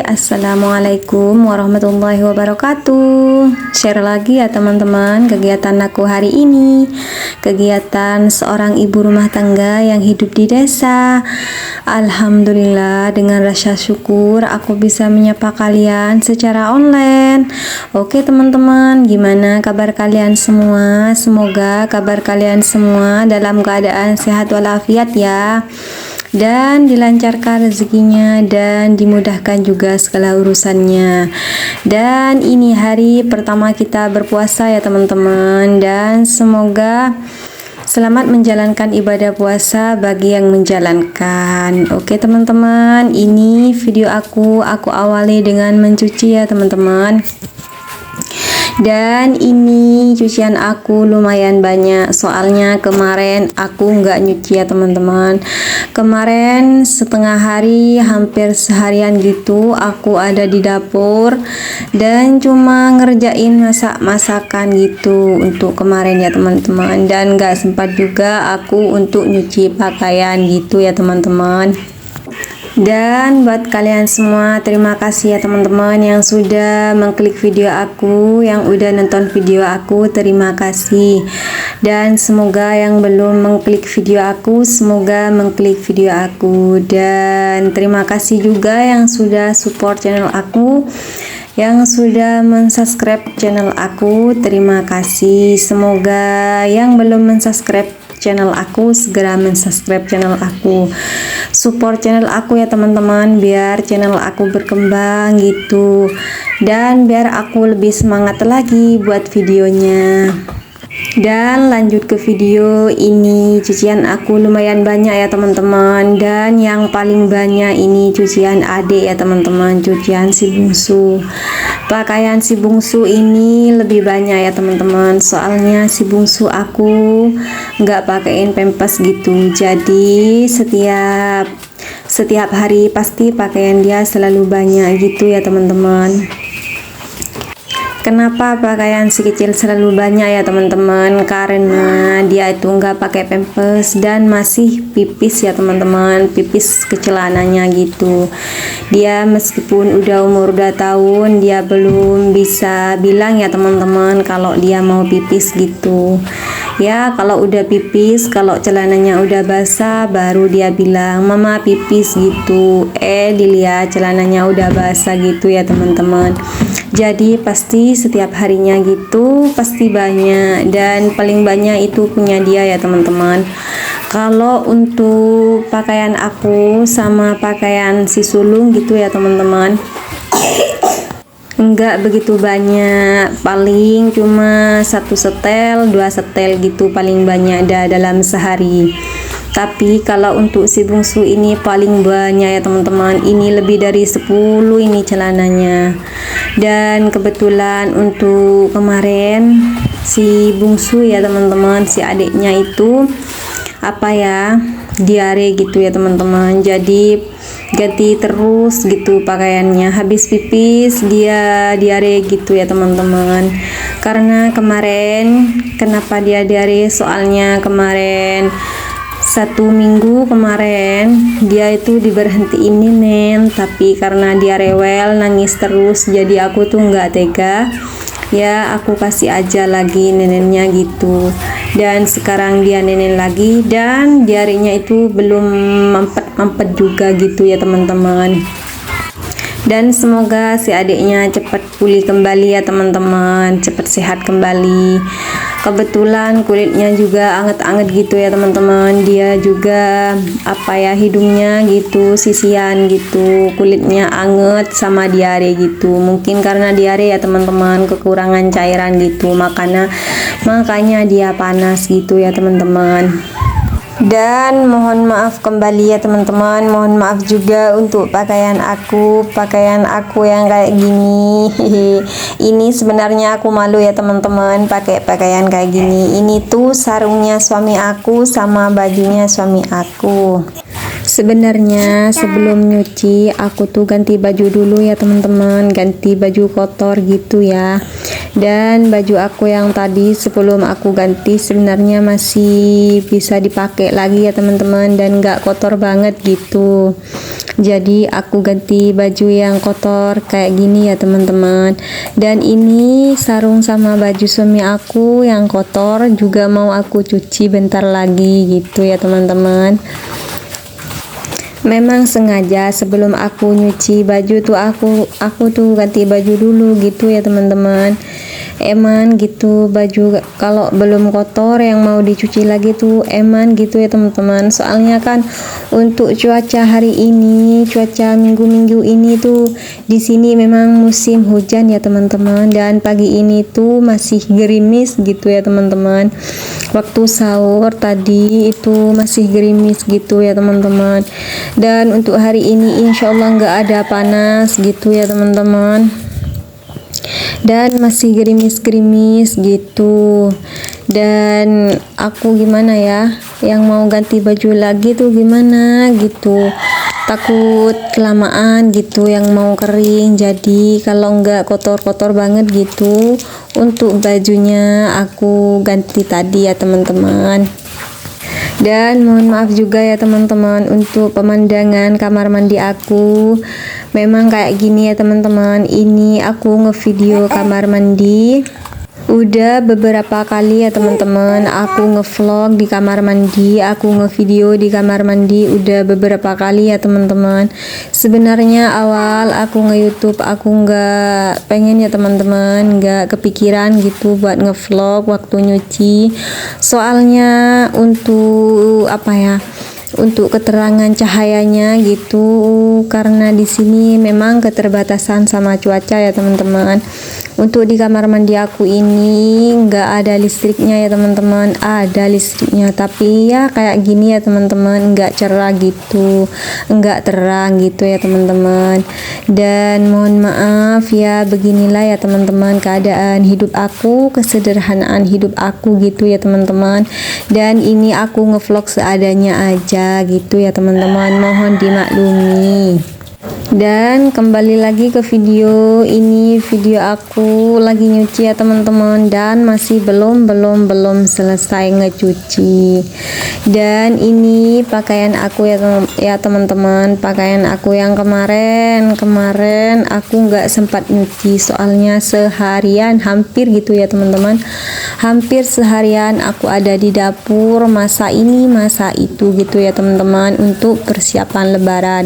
Assalamualaikum warahmatullahi wabarakatuh. Share lagi ya teman-teman kegiatan aku hari ini. Kegiatan seorang ibu rumah tangga yang hidup di desa. Alhamdulillah, dengan rasa syukur aku bisa menyapa kalian secara online. Oke teman-teman, gimana kabar kalian semua? Semoga kabar kalian semua dalam keadaan sehat walafiat ya, dan dilancarkan rezekinya dan dimudahkan juga segala urusannya. Dan ini hari pertama kita berpuasa ya teman-teman, dan semoga selamat menjalankan ibadah puasa bagi yang menjalankan. Oke teman-teman, ini video aku awali dengan mencuci ya teman-teman. Dan ini cucian aku lumayan banyak, soalnya kemarin aku nggak nyuci ya teman-teman. Kemarin setengah hari, hampir seharian gitu aku ada di dapur dan cuma ngerjain masak-masakan gitu untuk kemarin ya teman-teman, dan nggak sempat juga aku untuk nyuci pakaian gitu ya teman-teman. Dan buat kalian semua, terima kasih ya teman-teman yang sudah mengklik video aku, yang udah nonton video aku, terima kasih. Dan semoga yang belum mengklik video aku, semoga mengklik video aku. Dan terima kasih juga yang sudah support channel aku, yang sudah mensubscribe channel aku, terima kasih. Semoga yang belum mensubscribe channel aku segera mensubscribe channel aku, support channel aku ya teman-teman, biar channel aku berkembang gitu, dan biar aku lebih semangat lagi buat videonya. Dan lanjut ke video ini, cucian aku lumayan banyak ya teman-teman, dan yang paling banyak ini cucian adik ya teman-teman, cucian si bungsu. Pakaian si bungsu ini lebih banyak ya teman-teman, soalnya si bungsu aku nggak pakein pempes gitu, jadi setiap hari pasti pakaian dia selalu banyak gitu ya teman-teman. Kenapa pakaian si kecil selalu banyak ya teman-teman? Karena dia itu nggak pakai pampers dan masih pipis ya teman-teman, pipis ke celananya gitu. Dia meskipun udah umur 2 tahun, dia belum bisa bilang ya teman-teman kalau dia mau pipis gitu. Ya kalau udah pipis, kalau celananya udah basah, baru dia bilang mama pipis gitu. Dilihat celananya udah basah gitu ya teman-teman. Jadi pasti setiap harinya gitu pasti banyak, dan paling banyak itu punya dia ya teman-teman. Kalau untuk pakaian aku sama pakaian si sulung gitu ya teman-teman, enggak begitu banyak, paling cuma 1 setel 2 setel gitu paling banyak dalam sehari. Tapi kalau untuk si bungsu ini paling banyak ya teman-teman, ini lebih dari 10 ini celananya. Dan kebetulan untuk kemarin si bungsu ya teman-teman, si adiknya itu diare gitu ya teman-teman, jadi ganti terus gitu pakaiannya, habis pipis dia diare gitu ya teman-teman. Karena kemarin kenapa dia diare, soalnya kemarin 1 minggu kemarin dia itu diberhentiin nenen, tapi karena dia rewel nangis terus, jadi aku tuh nggak tega ya, aku kasih aja lagi nenennya gitu. Dan sekarang dia nenen lagi, dan diarenya itu belum mampet juga gitu ya teman-teman. Dan semoga si adiknya cepat pulih kembali ya teman-teman, cepat sehat kembali. Kebetulan kulitnya juga anget-anget gitu ya teman-teman, dia juga hidungnya gitu sisian gitu, kulitnya anget sama diare gitu. Mungkin karena diare ya teman-teman, kekurangan cairan gitu, makanya dia panas gitu ya teman-teman. Dan mohon maaf kembali ya teman-teman, mohon maaf juga untuk pakaian aku yang kayak gini. Ini sebenarnya aku malu ya teman-teman pakai pakaian kayak gini. Ini tuh sarungnya suami aku sama bajunya suami aku. Sebenarnya sebelum nyuci aku tuh ganti baju dulu ya teman-teman, ganti baju kotor gitu ya. Dan baju aku yang tadi sebelum aku ganti sebenarnya masih bisa dipakai lagi ya teman-teman, dan gak kotor banget gitu. Jadi aku ganti baju yang kotor kayak gini ya teman-teman. Dan ini sarung sama baju suami aku yang kotor juga mau aku cuci bentar lagi gitu ya teman-teman. Memang sengaja sebelum aku nyuci baju tuh aku tuh ganti baju dulu gitu ya teman-teman. Eman gitu, baju kalau belum kotor yang mau dicuci lagi tuh eman gitu ya teman-teman. Soalnya kan untuk cuaca hari ini, cuaca minggu-minggu ini tuh di sini memang musim hujan ya teman-teman, dan pagi ini tuh masih gerimis gitu ya teman-teman. Waktu sahur tadi itu masih gerimis gitu ya teman-teman. Dan untuk hari ini insya Allah nggak ada panas gitu ya teman-teman, dan masih gerimis-gerimis gitu. Dan aku gimana ya, yang mau ganti baju lagi tuh gimana gitu, takut kelamaan gitu yang mau kering. Jadi kalau enggak kotor-kotor banget gitu, untuk bajunya aku ganti tadi ya teman-teman. Dan mohon maaf juga ya teman-teman untuk pemandangan kamar mandi aku. Memang kayak gini ya teman-teman. Ini aku ngevideo kamar mandi udah beberapa kali ya teman-teman. Aku ngevlog di kamar mandi, aku ngevideo di kamar mandi udah beberapa kali ya teman-teman. Sebenarnya awal aku nge-YouTube aku nggak pengen ya teman-teman, nggak kepikiran gitu buat ngevlog waktu nyuci. Soalnya untuk apa ya, untuk keterangan cahayanya gitu, karena di sini memang keterbatasan sama cuaca ya teman-teman. Untuk di kamar mandi aku ini nggak ada listriknya ya teman-teman, ada listriknya tapi ya kayak gini ya teman-teman, nggak cerah gitu, nggak terang gitu ya teman-teman. Dan mohon maaf ya, beginilah ya teman-teman keadaan hidup aku, kesederhanaan hidup aku gitu ya teman-teman. Dan ini aku ngevlog seadanya aja gitu ya teman-teman, mohon dimaklumi. Dan kembali lagi ke video ini, video aku lagi nyuci ya teman-teman, dan masih belum selesai ngecuci. Dan ini pakaian aku ya teman-teman, pakaian aku yang kemarin aku nggak sempat nyuci, soalnya seharian hampir gitu ya teman-teman, hampir seharian aku ada di dapur, masa ini masa itu gitu ya teman-teman, untuk persiapan lebaran.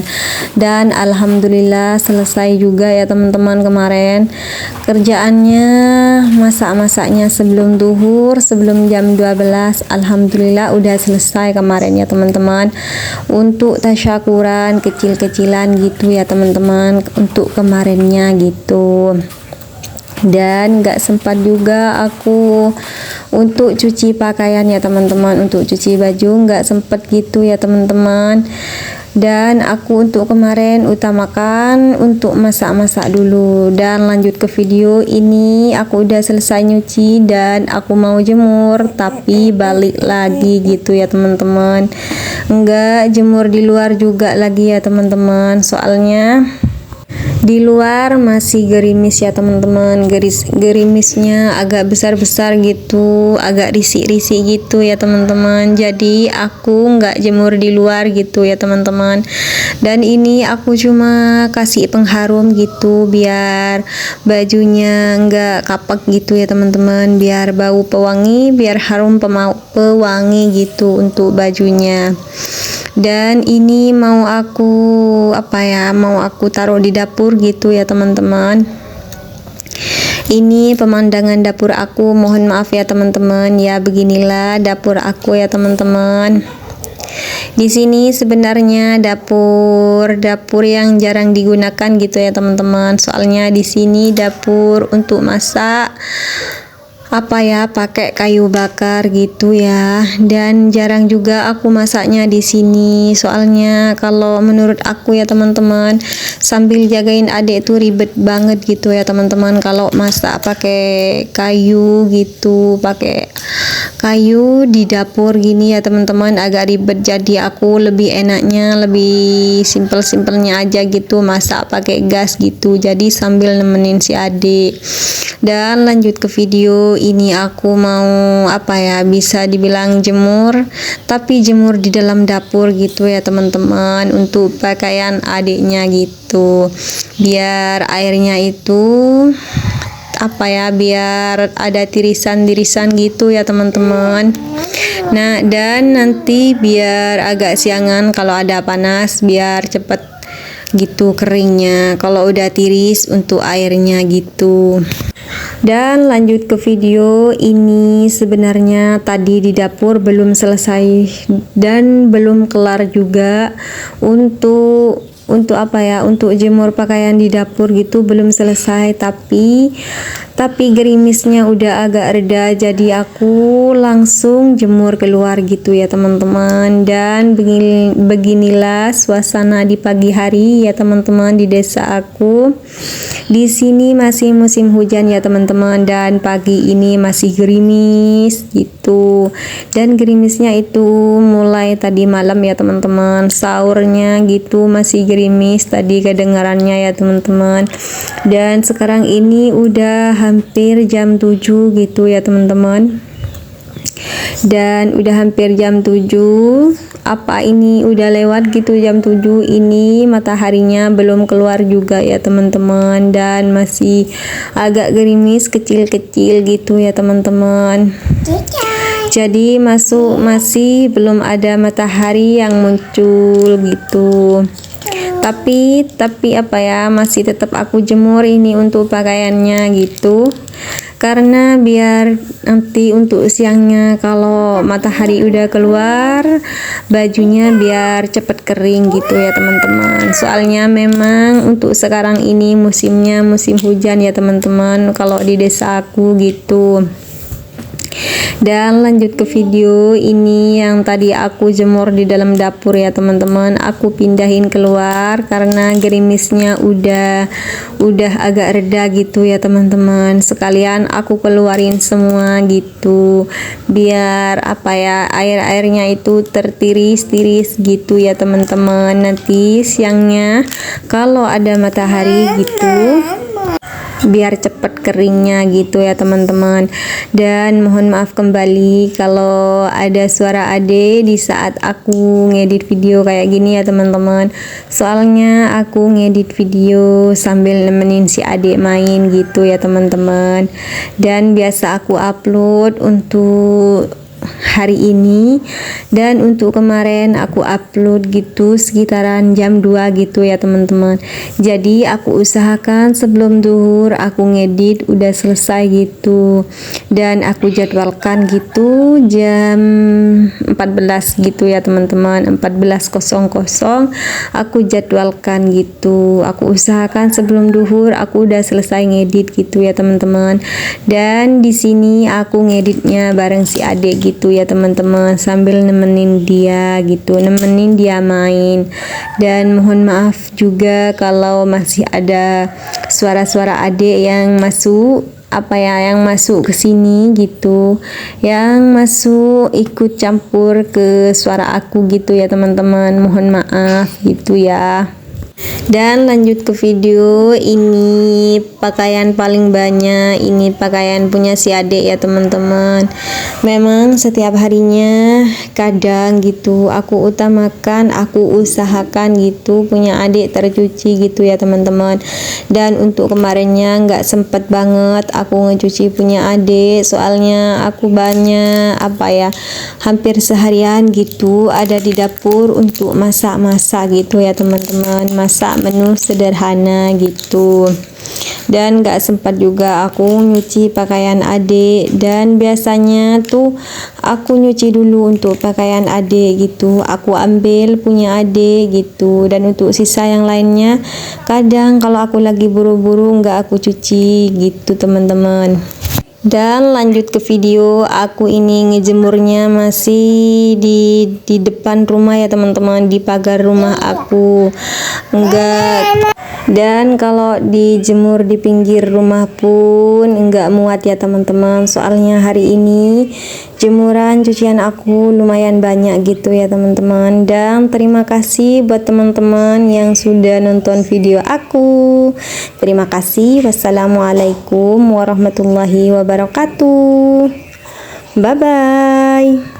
Dan alhamdulillah selesai juga ya teman-teman kemarin kerjaannya, masak-masaknya sebelum duhur, sebelum jam 12. Alhamdulillah udah selesai kemarin ya teman-teman, untuk tasyakuran kecil-kecilan gitu ya teman-teman untuk kemarinnya gitu. Dan gak sempat juga aku untuk cuci pakaian ya teman-teman, untuk cuci baju gak sempat gitu ya teman-teman. Dan aku untuk kemarin utamakan untuk masak-masak dulu. Dan lanjut ke video ini, aku udah selesai nyuci dan aku mau jemur, tapi balik lagi gitu ya teman-teman, enggak jemur di luar juga lagi ya teman-teman, soalnya di luar masih gerimis ya teman-teman, gerimisnya agak besar-besar gitu, agak risik-risik gitu ya teman-teman. Jadi aku nggak jemur di luar gitu ya teman-teman. Dan ini aku cuma kasih pengharum gitu biar bajunya nggak kapak gitu ya teman-teman, biar bau pewangi, biar harum pewangi gitu untuk bajunya. Dan ini mau aku mau aku taruh di dapur gitu ya teman-teman. Ini pemandangan dapur aku, mohon maaf ya teman-teman ya, beginilah dapur aku ya teman-teman. Di sini sebenarnya dapur yang jarang digunakan gitu ya teman-teman, soalnya di sini dapur untuk masak pakai kayu bakar gitu ya. Dan jarang juga aku masaknya di sini, soalnya kalau menurut aku ya teman-teman, sambil jagain adik itu ribet banget gitu ya teman-teman, kalau masak pakai kayu gitu, pakai kayu di dapur gini ya teman-teman, agak ribet, jadi aku lebih enaknya lebih simpel-simpelnya aja gitu, masak pakai gas gitu, jadi sambil nemenin si adik. Dan lanjut ke video ini, aku mau apa ya, bisa dibilang jemur, tapi jemur di dalam dapur gitu ya teman-teman, untuk pakaian adiknya gitu, biar airnya itu apa ya, biar ada tirisan-tirisan gitu ya teman-teman. Nah, dan nanti biar agak siangan kalau ada panas, biar cepet gitu keringnya kalau udah tiris untuk airnya gitu. Dan lanjut ke video ini, sebenarnya tadi di dapur belum selesai dan belum kelar juga untuk apa ya, untuk jemur pakaian di dapur gitu, belum selesai, tapi gerimisnya udah agak reda, jadi aku langsung jemur keluar gitu ya teman-teman. Dan beginilah suasana di pagi hari ya teman-teman di desa aku. Di sini masih musim hujan ya teman-teman, dan pagi ini masih gerimis gitu, dan gerimisnya itu mulai tadi malam ya teman-teman, sahurnya gitu masih gerimis tadi kedengarannya ya teman-teman. Dan sekarang ini udah hampir jam 7 gitu ya teman-teman, dan udah hampir jam 7, apa ini udah lewat gitu jam 7 ini, mataharinya belum keluar juga ya teman-teman, dan masih agak gerimis kecil-kecil gitu ya teman-teman. Jadi masih belum ada matahari yang muncul gitu. Tapi apa ya, masih tetap aku jemur ini untuk pakaiannya gitu, karena biar nanti untuk siangnya kalau matahari udah keluar, bajunya biar cepet kering gitu ya teman-teman. Soalnya memang untuk sekarang ini musimnya musim hujan ya teman-teman kalau di desa aku gitu. Dan lanjut ke video ini, yang tadi aku jemur di dalam dapur ya teman-teman, aku pindahin keluar karena gerimisnya udah agak reda gitu ya teman-teman. Sekalian aku keluarin semua gitu, biar apa ya, airnya itu tertiris-tiris gitu ya teman-teman. Nanti siangnya kalau ada matahari gitu, biar cepet keringnya gitu ya teman-teman. Dan mohon maaf kembali kalau ada suara ade di saat aku ngedit video kayak gini ya teman-teman, soalnya aku ngedit video sambil nemenin si adik main gitu ya teman-teman. Dan biasa aku upload untuk hari ini, dan untuk kemarin aku upload gitu sekitaran jam 2 gitu ya teman-teman. Jadi aku usahakan sebelum duhur aku ngedit udah selesai gitu, dan aku jadwalkan gitu jam 14 gitu ya teman-teman, 14.00 aku jadwalkan gitu. Aku usahakan sebelum duhur aku udah selesai ngedit gitu ya teman-teman. Dan di sini aku ngeditnya bareng si adik gitu ya teman-teman, sambil nemenin dia gitu, nemenin dia main. Dan mohon maaf juga kalau masih ada suara-suara adik yang masuk apa ya, yang masuk ke sini gitu, yang masuk ikut campur ke suara aku gitu ya teman-teman, mohon maaf gitu ya. Dan lanjut ke video ini, pakaian paling banyak ini pakaian punya si adik ya teman-teman. Memang setiap harinya kadang gitu aku utamakan, aku usahakan gitu punya adik tercuci gitu ya teman-teman. Dan untuk kemarinnya nggak sempet banget aku ngecuci punya adik, soalnya aku banyak apa ya, hampir seharian gitu ada di dapur untuk masak-masak gitu ya teman-teman, masak menu sederhana gitu. Dan gak sempat juga aku nyuci pakaian adik, dan biasanya tuh aku nyuci dulu untuk pakaian adik gitu, aku ambil punya adik gitu. Dan untuk sisa yang lainnya kadang kalau aku lagi buru-buru nggak aku cuci gitu teman-teman. Dan lanjut ke video, aku ini ngejemurnya masih di depan rumah ya teman-teman, di pagar rumah aku. Enggak. Dan kalau dijemur di pinggir rumah pun enggak muat ya teman-teman. Soalnya hari ini jemuran cucian aku lumayan banyak gitu ya teman-teman. Dan terima kasih buat teman-teman yang sudah nonton video aku. Terima kasih. Wassalamualaikum warahmatullahi wabarakatuh. Bye bye.